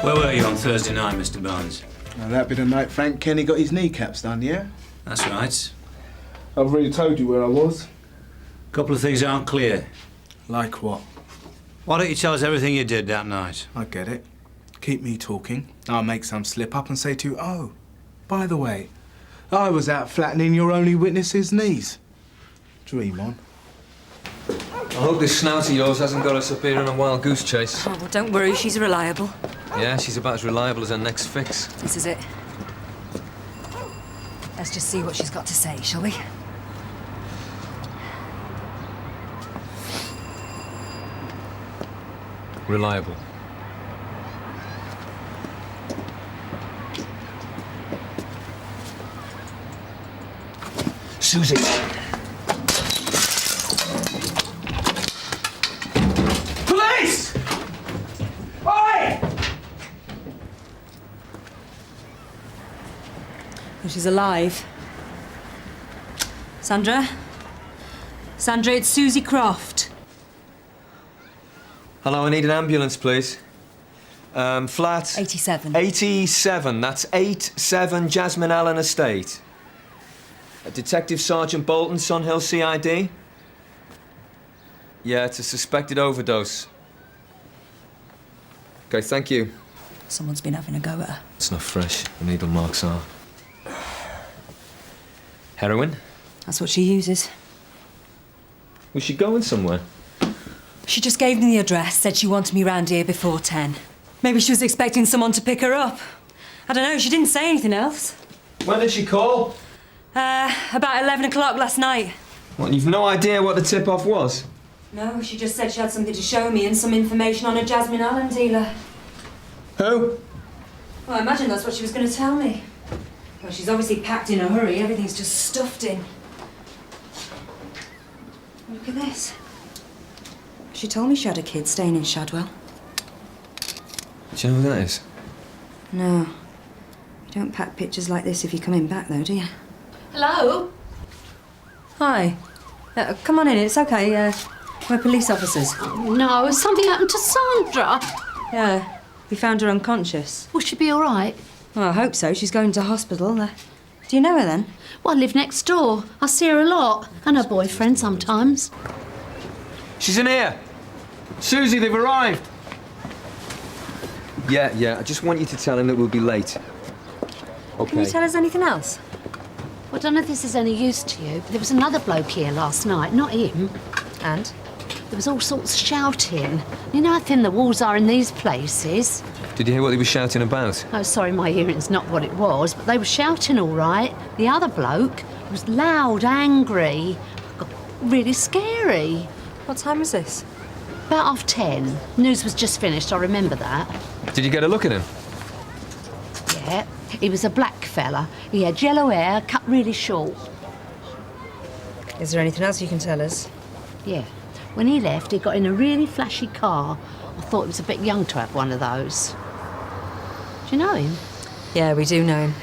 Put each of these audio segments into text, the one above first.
Where were you on Thursday night, Mr. Barnes? Well, that'd be the night Frank Kenny got his kneecaps done, yeah? That's right. I've already told you where I was. A couple of things aren't clear. Like what? Why don't you tell us everything you did that night? I get it. Keep me talking. I'll make some slip up and say to you, oh, by the way, I was out flattening your only witness's knees. Dream on. I hope this snout of yours hasn't got us up here on a wild goose chase. Oh, well, don't worry, she's reliable. Yeah, she's about as reliable as her next fix. This is it. Let's just see what she's got to say, shall we? Reliable. Susie! Police! Oi! Well, she's alive. Sandra? Sandra, it's Susie Croft. Hello, I need an ambulance, please. Flat... 87. 87, that's 87 Jasmine Allen Estate. Detective Sergeant Boulton, Sunhill CID? Yeah, it's a suspected overdose. OK, thank you. Someone's been having a go at her. It's not fresh. The needle marks are. Heroin? That's what she uses. Was she going somewhere? She just gave me the address, said she wanted me round here before 10. Maybe she was expecting someone to pick her up. I don't know, she didn't say anything else. When did she call? About 11 o'clock last night. Well, you've no idea what the tip-off was? No, she just said she had something to show me and some information on a Jasmine Allen dealer. Who? Well, I imagine that's what she was going to tell me. Well, she's obviously packed in a hurry. Everything's just stuffed in. Look at this. She told me she had a kid staying in Shadwell. Do you know who that is? No. You don't pack pictures like this if you're coming back, though, do you? Hello? Hi. Come on in, it's okay. We're police officers. No, has something happened to Sandra? Yeah. We found her unconscious. Will she be all right? Well, I hope so. She's going to hospital. Do you know her, then? Well, I live next door. I see her a lot. And her boyfriend sometimes. She's in here! Susie, they've arrived! Yeah, I just want you to tell him that we'll be late. OK. Can you tell us anything else? Well, I don't know if this is any use to you, but there was another bloke here last night, not him. And? There was all sorts of shouting. You know how thin the walls are in these places? Did you hear what they were shouting about? Oh, sorry, my hearing's not what it was, but they were shouting all right. The other bloke was loud, angry, really scary. What time was this? About 10:30. News was just finished, I remember that. Did you get a look at him? Yeah, he was a black fella. He had yellow hair, cut really short. Is there anything else you can tell us? Yeah. When he left, he got in a really flashy car. I thought he was a bit young to have one of those. Do you know him? Yeah, we do know him.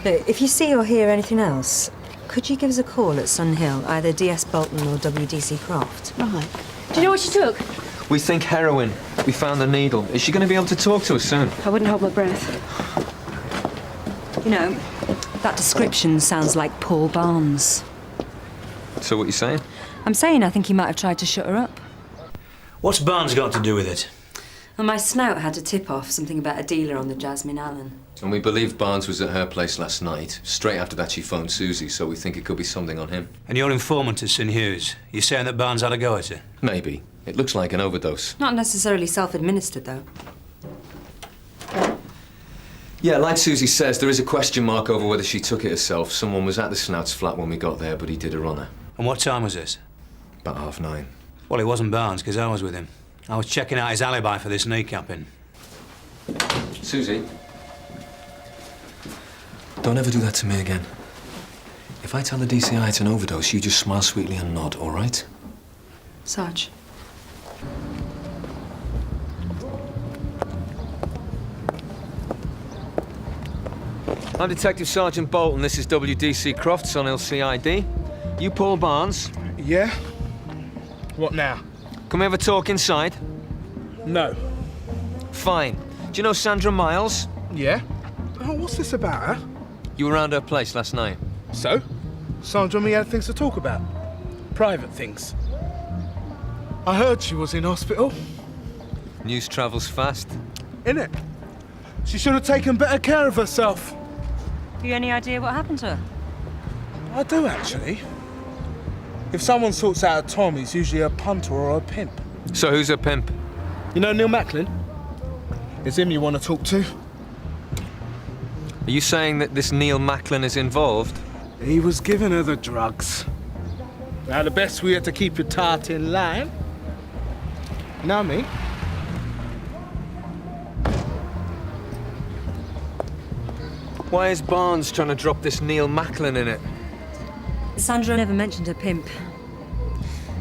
Look, if you see or hear anything else, could you give us a call at Sunhill, either DS Boulton or WDC Croft? Right. Do you know what she took? We think heroin. We found the needle. Is she going to be able to talk to us soon? I wouldn't hold my breath. You know, that description sounds like Paul Barnes. So what you saying? I'm saying I think he might have tried to shut her up. What's Barnes got to do with it? Well, my snout had a tip-off, something about a dealer on the Jasmine Allen. And we believe Barnes was at her place last night. Straight after that, she phoned Susie, so we think it could be something on him. And your informant is St Hughes. You're saying that Barnes had a go at her? Maybe. It looks like an overdose. Not necessarily self-administered, though. Yeah, like Susie says, there is a question mark over whether she took it herself. Someone was at the Snout's flat when we got there, but he did a runner. And what time was this? About 9:30. Well, it wasn't Barnes, because I was with him. I was checking out his alibi for this kneecapping. Susie, don't ever do that to me again. If I tell the DCI it's an overdose, you just smile sweetly and nod, all right? Sarge. I'm Detective Sergeant Boulton. This is WDC Croft, Sunhill CID. You Paul Barnes? Yeah? What now? Can we have a talk inside? No. Fine. Do you know Sandra Miles? Yeah? Oh, what's this about, huh? You were around her place last night. So? Sandra and me had things to talk about. Private things. I heard she was in hospital. News travels fast. Innit? She should have taken better care of herself. Have you any idea what happened to her? I do, actually. If someone sorts out a Tom, he's usually a punter or a pimp. So who's her pimp? You know Neil Macklin? It's him you want to talk to. Are you saying that this Neil Macklin is involved? He was giving her the drugs. Now, the best we had to keep your tart in line. Know me? Why is Barnes trying to drop this Neil Macklin in it? Sandra never mentioned her pimp.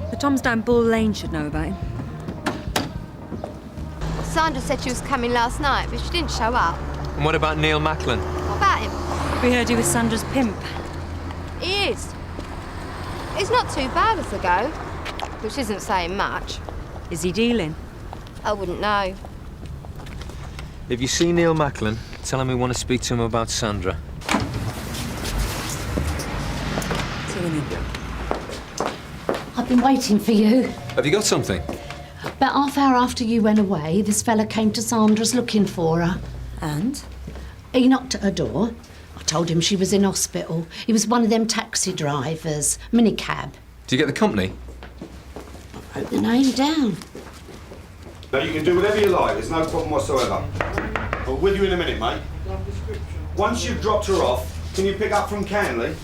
The Toms down Bull Lane should know about him. Sandra said she was coming last night, but she didn't show up. And what about Neil Macklin? What about him? We heard he was Sandra's pimp. He is. He's not too bad as a go, which isn't saying much. Is he dealing? I wouldn't know. If you see Neil Macklin, tell him we want to speak to him about Sandra. I've been waiting for you. Have you got something? About half hour after you went away, this fella came to Sandra's looking for her. And? He knocked at her door. I told him she was in hospital. He was one of them taxi drivers, minicab. Do you get the company? I wrote the name down. Now, you can do whatever you like, there's no problem whatsoever. But with you in a minute, mate. Once you've dropped her off, can you pick up from Canley?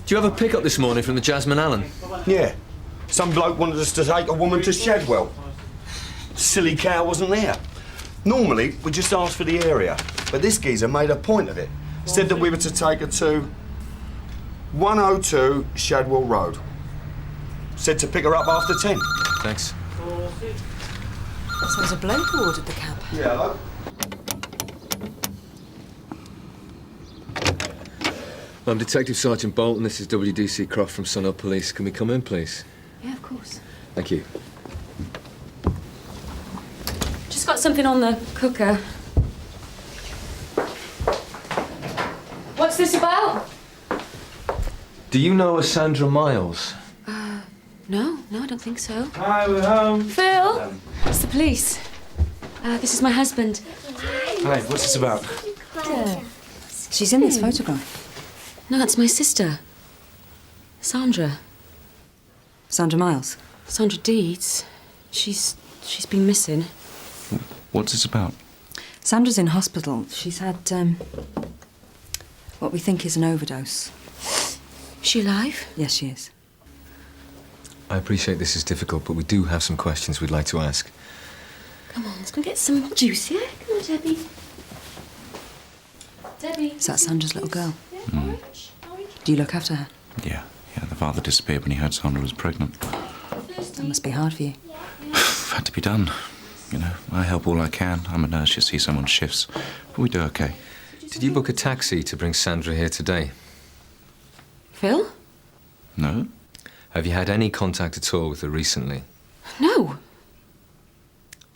Do you have a pickup this morning from the Jasmine Allen? Yeah. Some bloke wanted us to take a woman to Shadwell. Silly cow wasn't there. Normally, we just ask for the area, but this geezer made a point of it. Said that we were to take her to 102 Shadwell Road. Said to pick her up after 10. Thanks. So there's a bloke who ordered the cab. Yeah, hello? I'm Detective Sergeant Boulton. This is WDC Croft from Sunhill Police. Can we come in, please? Yeah, of course. Thank you. Just got something on the cooker. What's this about? Do you know a Sandra Miles? No, I don't think so. Hi, we're home. Phil, it's the police. This is my husband. Hi, what's this about? She's in this photograph. No, that's my sister. Sandra. Sandra Miles. Sandra Deeds. She's been missing. What's this about? Sandra's in hospital. She's had, what we think is an overdose. Is she alive? Yes, she is. I appreciate this is difficult, but we do have some questions we'd like to ask. Come on, let's go get some juice, yeah? Come on, Debbie. Debbie. Is that Sandra's little girl? Do you look after her? Yeah, the father disappeared when he heard Sandra was pregnant. That must be hard for you. Had to be done. You know, I help all I can. I'm a nurse, you see someone's shifts. But we do okay. Did you book a taxi to bring Sandra here today? Phil? No? Have you had any contact at all with her recently? No.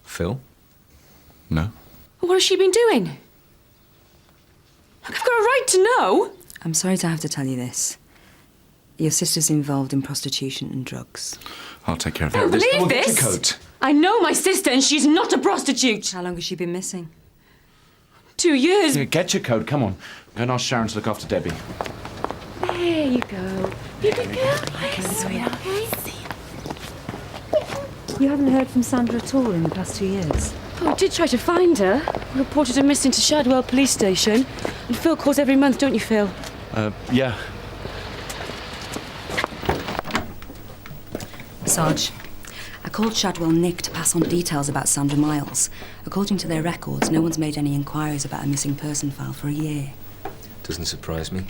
Phil? No? What has she been doing? I've got a right to know. I'm sorry to have to tell you this. Your sister's involved in prostitution and drugs. I'll take care of I don't it. believe Get your this. coat. I know my sister and she's not a prostitute. How long has she been missing? 2 years. Yeah, get your coat, come on. Go and ask Sharon to look after Debbie. There you go. You good girl? Yes, sweetheart. Okay. You haven't heard from Sandra at all in the past 2 years? Oh, I did try to find her. I reported her missing to Shadwell Police Station. And Phil calls every month, don't you, Phil? Yeah. Sarge, I called Shadwell Nick to pass on details about Sandra Miles. According to their records, no one's made any inquiries about a missing person file for a year. Doesn't surprise me.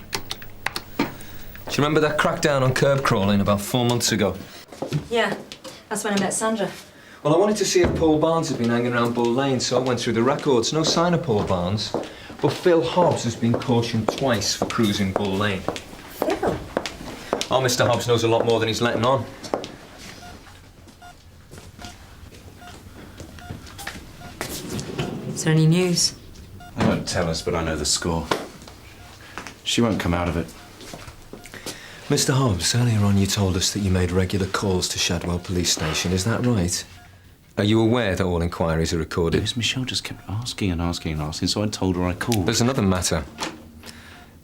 Do you remember that crackdown on curb crawling about 4 months ago? Yeah, that's when I met Sandra. Well, I wanted to see if Paul Barnes had been hanging around Bull Lane, so I went through the records. No sign of Paul Barnes. But Phil Hobbs has been cautioned twice for cruising Bull Lane. Phil? Oh, Mr. Hobbs knows a lot more than he's letting on. there any news? They won't tell us, but I know the score. She won't come out of it. Mr. Hobbs, earlier on you told us that you made regular calls to Shadwell Police Station. Is that right? Are you aware that all inquiries are recorded? Yes, Michelle just kept asking and asking and asking, so I told her I called. There's another matter.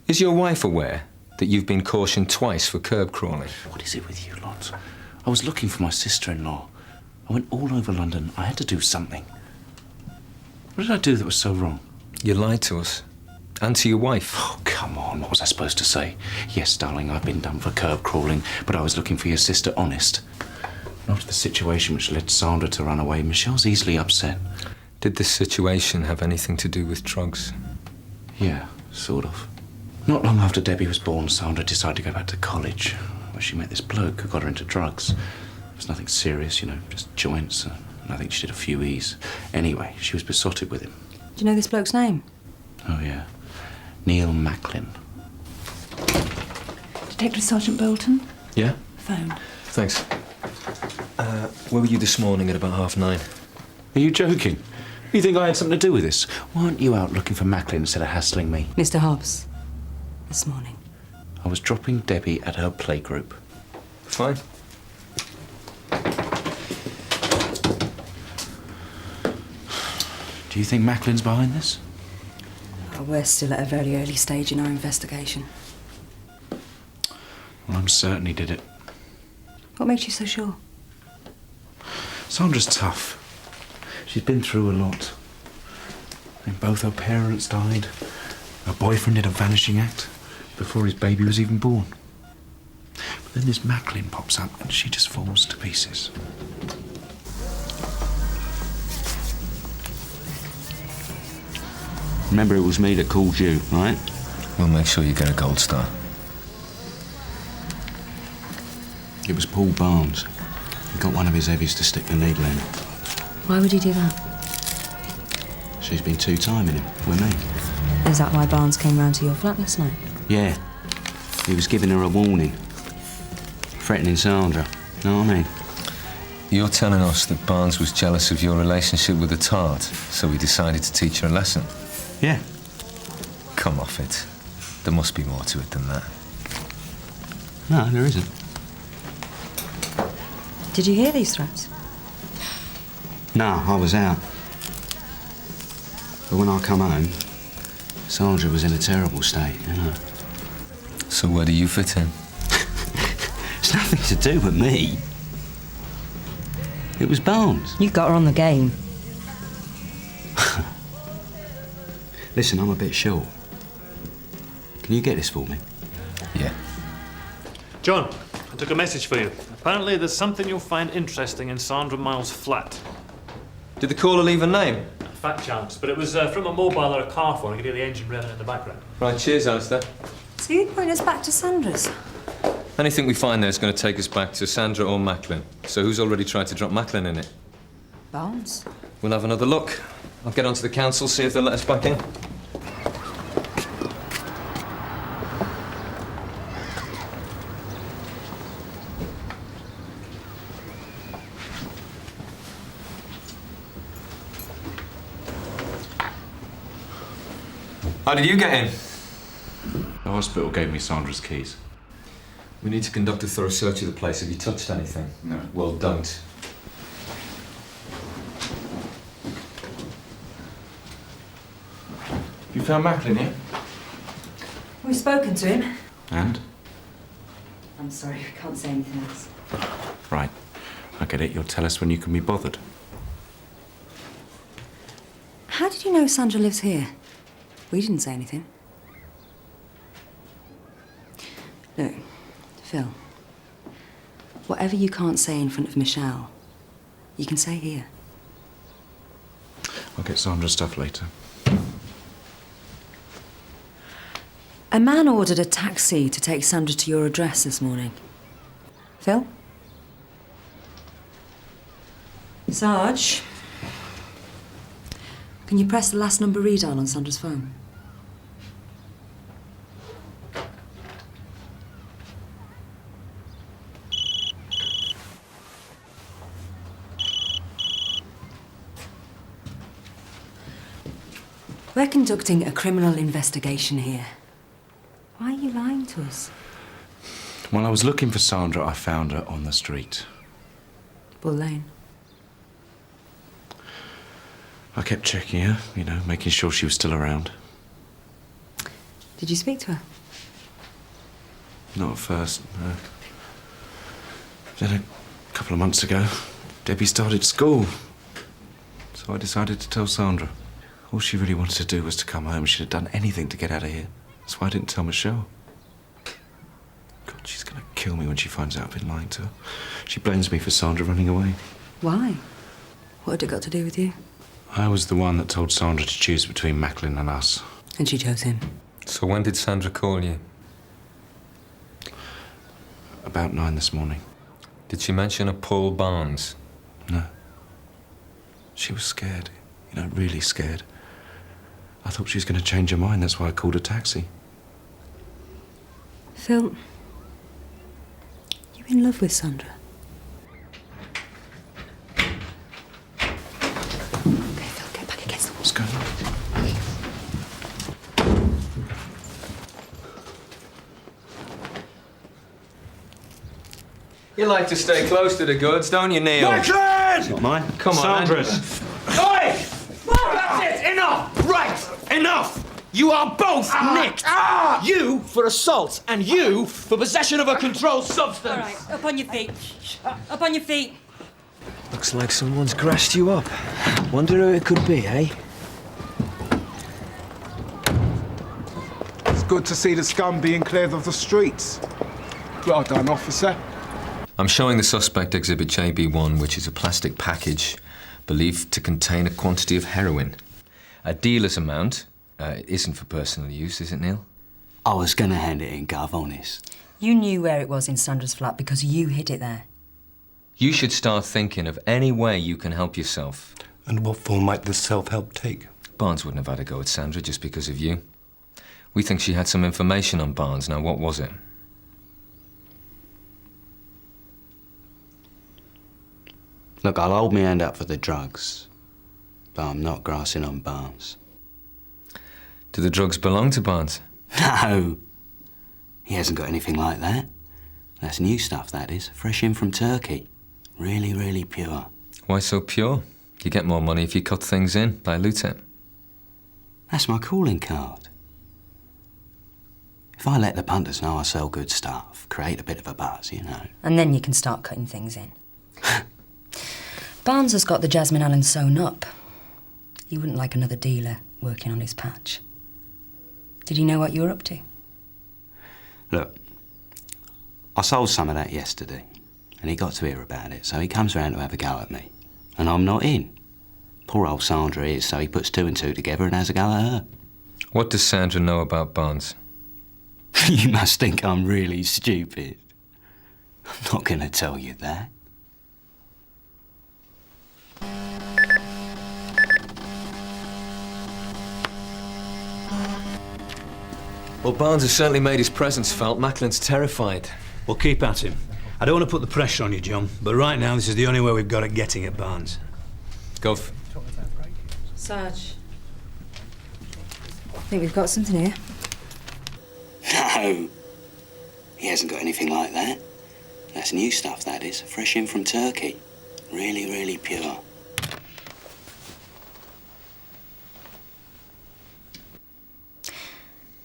Is your wife aware that you've been cautioned twice for curb crawling? What is it with you lot? I was looking for my sister-in-law. I went all over London. I had to do something. What did I do that was so wrong? You lied to us. And to your wife. Oh, come on. What was I supposed to say? Yes, darling, I've been done for curb crawling, but I was looking for your sister honest. Not the situation which led Sandra to run away. Michelle's easily upset. Did this situation have anything to do with drugs? Yeah, sort of. Not long after Debbie was born, Sandra decided to go back to college, where she met this bloke who got her into drugs. It was nothing serious, you know, just joints, and I think she did a few E's. Anyway, she was besotted with him. Do you know this bloke's name? Oh, yeah. Neil Macklin. Detective Sergeant Boulton? Yeah? Phone. Thanks. Where were you this morning at about 9:30? Are you joking? You think I had something to do with this? Why aren't you out looking for Macklin instead of hassling me? Mr. Hobbs. This morning. I was dropping Debbie at her playgroup. Fine. Do you think Macklin's behind this? We're still at a very early stage in our investigation. Well, I'm certain he did it. What makes you so sure? Sandra's tough. She's been through a lot. And both her parents died. Her boyfriend did a vanishing act before his baby was even born. But then this Macklin pops up and she just falls to pieces. Remember, it was me that called you, right? We'll make sure you get a gold star. It was Paul Barnes. He got one of his heavies to stick the needle in. Why would he do that? She's been two-timing him with me. Is that why Barnes came round to your flat last night? Yeah. He was giving her a warning. Threatening Sandra. Know what I mean? You're telling us that Barnes was jealous of your relationship with the tart, so he decided to teach her a lesson? Yeah. Come off it. There must be more to it than that. No, there isn't. Did you hear these threats? No, I was out. But when I come home, Sandra was in a terrible state, you know. So where do you fit in? It's nothing to do with me. It was Barnes. You got her on the game. Listen, I'm a bit short. Can you get this for me? Yeah. John, I took a message for you. Apparently there's something you'll find interesting in Sandra Miles' flat. Did the caller leave a name? Fat chance, but it was from a mobile or a car phone. I could hear the engine revving in the background. Right, cheers, Alistair. So you'd point us back to Sandra's? Anything we find there is going to take us back to Sandra or Macklin. So who's already tried to drop Macklin in it? Barnes. We'll have another look. I'll get onto the council, see if they'll let us back in. How did you get in? The hospital gave me Sandra's keys. We need to conduct a thorough search of the place. Have you touched anything? No. Well, don't. You found Macklin yet? We've spoken to him. And? I'm sorry, we can't say anything else. Right. I get it. You'll tell us when you can be bothered. How did you know Sandra lives here? We didn't say anything. Look, Phil, whatever you can't say in front of Michelle, you can say here. I'll get Sandra's stuff later. A man ordered a taxi to take Sandra to your address this morning. Phil? Sarge? Can you press the last number readout on Sandra's phone? We're conducting a criminal investigation here. Why are you lying to us? While I was looking for Sandra, I found her on the street. Bull Lane. I kept checking her, you know, making sure she was still around. Did you speak to her? Not at first, no. Then a couple of months ago, Debbie started school. So I decided to tell Sandra. All she really wanted to do was to come home. She'd have done anything to get out of here. That's why I didn't tell Michelle. God, she's gonna kill me when she finds out I've been lying to her. She blames me for Sandra running away. Why? What had it got to do with you? I was the one that told Sandra to choose between Macklin and us. And she chose him. So when did Sandra call you? About 9 this morning. Did she mention a Paul Barnes? No. She was scared. You know, really scared. I thought she was going to change her mind. That's why I called a taxi. Phil, you in love with Sandra? Okay, Phil, get back against the wall. What's going on? You like to stay close to the goods, don't you, Neil? Macklin! Not mine. Come on, Sandra's. Oi! That's it! Enough! Right! Enough! You are both nicked! You for assault, and you for possession of a controlled substance! All right, up on your feet. Up on your feet. Looks like someone's grassed you up. Wonder who it could be, eh? It's good to see the scum being cleared of the streets. Well done, officer. I'm showing the suspect Exhibit JB1, which is a plastic package believed to contain a quantity of heroin. A dealer's amount. It isn't for personal use, is it, Neil? I was gonna hand it in, Gov, honest. You knew where it was in Sandra's flat because you hid it there. You should start thinking of any way you can help yourself. And what form might this self-help take? Barnes wouldn't have had a go at Sandra just because of you. We think she had some information on Barnes. Now, what was it? Look, I'll hold my hand up for the drugs, but I'm not grassing on Barnes. Do the drugs belong to Barnes? No! He hasn't got anything like that. That's new stuff, that is. Fresh in from Turkey. Really, really pure. Why so pure? You get more money if you cut things in, dilute it. That's my calling card. If I let the punters know I sell good stuff, create a bit of a buzz, you know. And then you can start cutting things in. Barnes has got the Jasmine Allen sewn up. He wouldn't like another dealer working on his patch. Did he know what you were up to? Look, I sold some of that yesterday, and he got to hear about it, so he comes round to have a go at me. And I'm not in. Poor old Sandra is, so he puts 2 and 2 together and has a go at her. What does Sandra know about Barnes? You must think I'm really stupid. I'm not going to tell you that. Well, Barnes has certainly made his presence felt. Macklin's terrified. Well, keep at him. I don't want to put the pressure on you, John, but right now this is the only way we've got at getting at Barnes. Gov. Sarge. I think we've got something here. No! He hasn't got anything like that. That's new stuff, that is. Fresh in from Turkey. Really, really pure.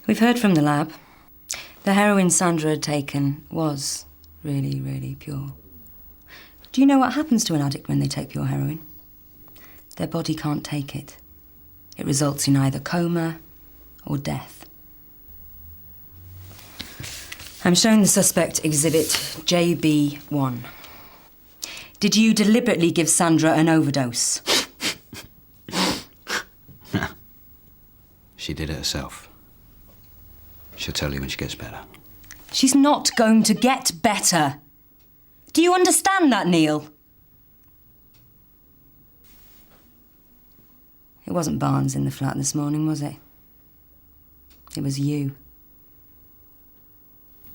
We've heard from the lab. The heroin Sandra had taken was really, really pure. Do you know what happens to an addict when they take pure heroin? Their body can't take it. It results in either coma or death. I'm showing the suspect Exhibit JB1. Did you deliberately give Sandra an overdose? No. She did it herself. She'll tell you when she gets better. She's not going to get better. Do you understand that, Neil? It wasn't Barnes in the flat this morning, was it? It was you.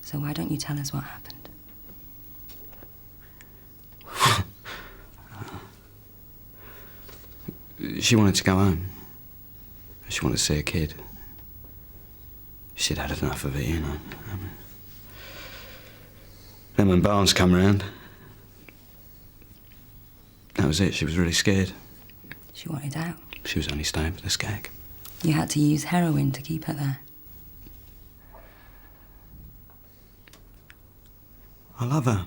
So why don't you tell us what happened? She wanted to go home. She wanted to see a kid. She'd had enough of it, you know. Then when Barnes come round, that was it. She was really scared. She wanted out. She was only staying for the skag. You had to use heroin to keep her there. I love her.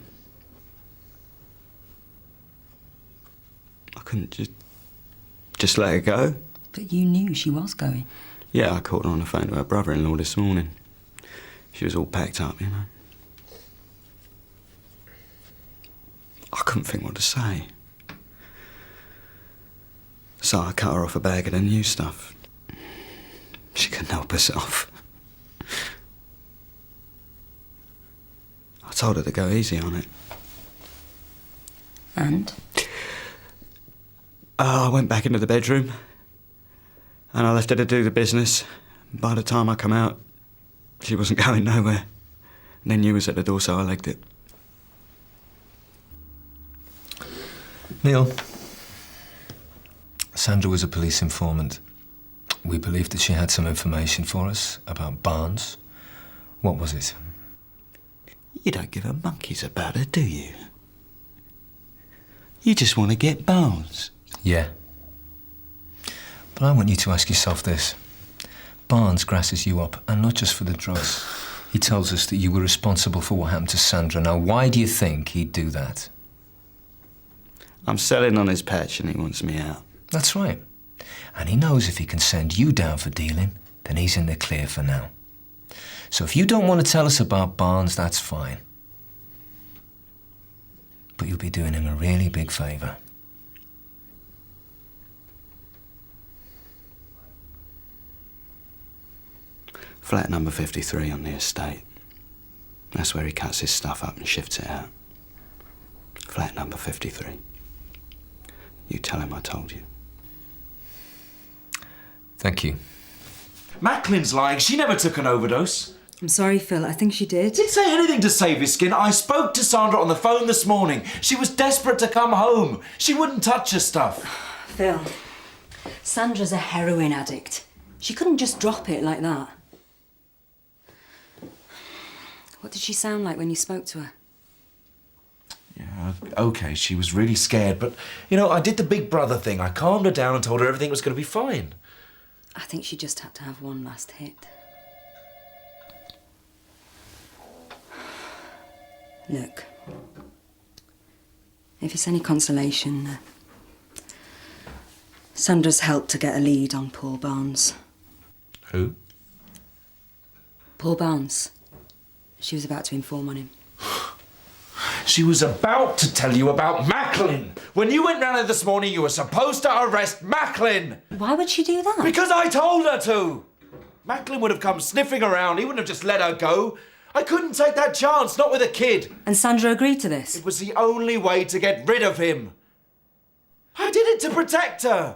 I couldn't just let her go. But you knew she was going. Yeah, I caught her on the phone to her brother-in-law this morning. She was all packed up, you know. I couldn't think what to say. So I cut her off a bag of the new stuff. She couldn't help herself. I told her to go easy on it. And? I went back into the bedroom and I left her to do the business. By the time I come out, she wasn't going nowhere. And then you was at the door, so I legged it. Neil, Sandra was a police informant. We believed that she had some information for us about Barnes. What was it? You don't give a monkey's about her, do you? You just want to get Barnes. Yeah. But I want you to ask yourself this. Barnes grasses you up, and not just for the drugs. He tells us that you were responsible for what happened to Sandra. Now, why do you think he'd do that? I'm selling on his patch and he wants me out. That's right. And he knows if he can send you down for dealing, then he's in the clear for now. So if you don't want to tell us about Barnes, that's fine. But you'll be doing him a really big favour. Flat number 53 on the estate. That's where he cuts his stuff up and shifts it out. Flat number 53. You tell him I told you. Thank you. Macklin's lying. She never took an overdose. I'm sorry, Phil. I think she did. Didn't say anything to save his skin. I spoke to Sandra on the phone this morning. She was desperate to come home. She wouldn't touch her stuff. Phil, Sandra's a heroin addict. She couldn't just drop it like that. What did she sound like when you spoke to her? Yeah, OK, she was really scared, but, you know, I did the big brother thing. I calmed her down and told her everything was going to be fine. I think she just had to have one last hit. Look, if it's any consolation, Sandra's helped to get a lead on Paul Barnes. Who? Paul Barnes. She was about to inform on him. She was about to tell you about Macklin. When you went round there this morning, you were supposed to arrest Macklin. Why would she do that? Because I told her to. Macklin would have come sniffing around. He wouldn't have just let her go. I couldn't take that chance, not with a kid. And Sandra agreed to this? It was the only way to get rid of him. I did it to protect her.